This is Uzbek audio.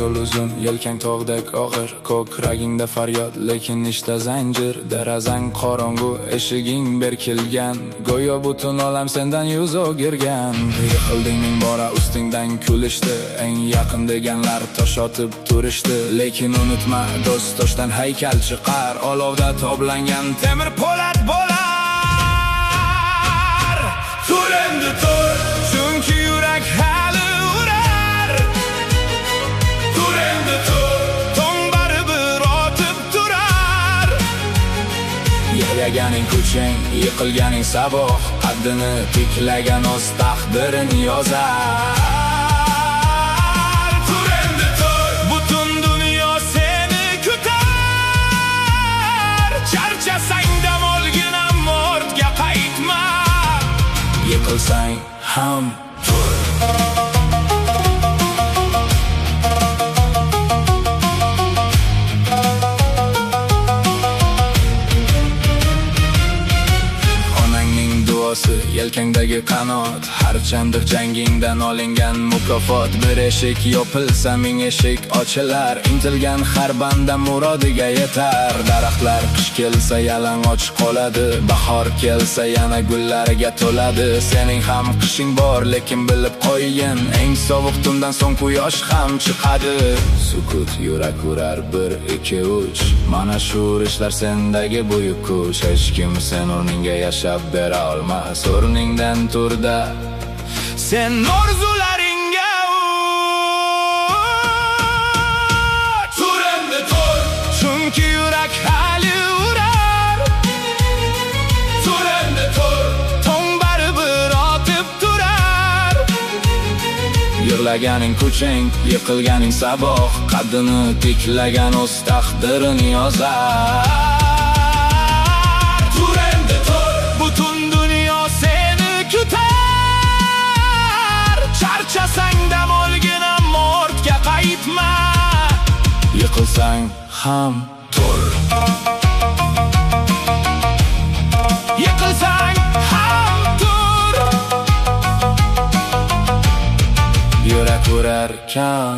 yo'l uzun, yelkang tog'dek og'ir, ko'kragingda faryod, lekin ishda zanjir. Derazang qorong'u, eshiging berkilgan, go'yo butun olam sendan yuz o'girgan. Yiqilding ming bora, ustingdan kulishdi, eng yaqin deganlar tosh otib turishdi. Lekin unutma, do'st toshdan haykal chiqar, olovda toblangan temir po'lat bo'lar. Tur endi tur, chunki yurak hali urar. Tur endi tur, tong baribir otib turar. Yayaganing kuching, yiqilganing saboq, qaddini tiklagan o'z taqdirini yozar. Tur endi tur, butun dunyo seni kutar. Charchasang dam olgin, ammo ortga qaytma. Yiqilsang ham tur. Onangning duosi, yelkangdagi qanot, harchandir jangingdan olingan mukofot. Bir eshik yopilsa ming eshik ochilar, intilgan har banda murodiga yetar. Daraxtlar qish kelsa yalang'och qoladi, bahor kelsa yana gullarga to'ladi. Sening ham qishing bor, lekin bilib qo'ygin, eng sovuq tundan so'ng quyosh ham chiqadi. Sukut yurak urar, 1 2 3, mana shu urishlar sendagi buyuk kuch. Hech kim sen o'rningga yashab bera olmas, o'rningdan turda sen orzularingga uch. Tur endi tur, chunki yurak hali urar. Tur endi tur, tong baribir otib turar. Yig'laganing kuching, yiqilganing saboq, qaddini tiklagan o'z taqdirini yozar. Tur endi tur, butun dunyo seni kutar. Charchasang dam olgin, ammo ortga qaytma. Yiqilsang ham tur. Yiqilsang ham tur. Yurak urarkan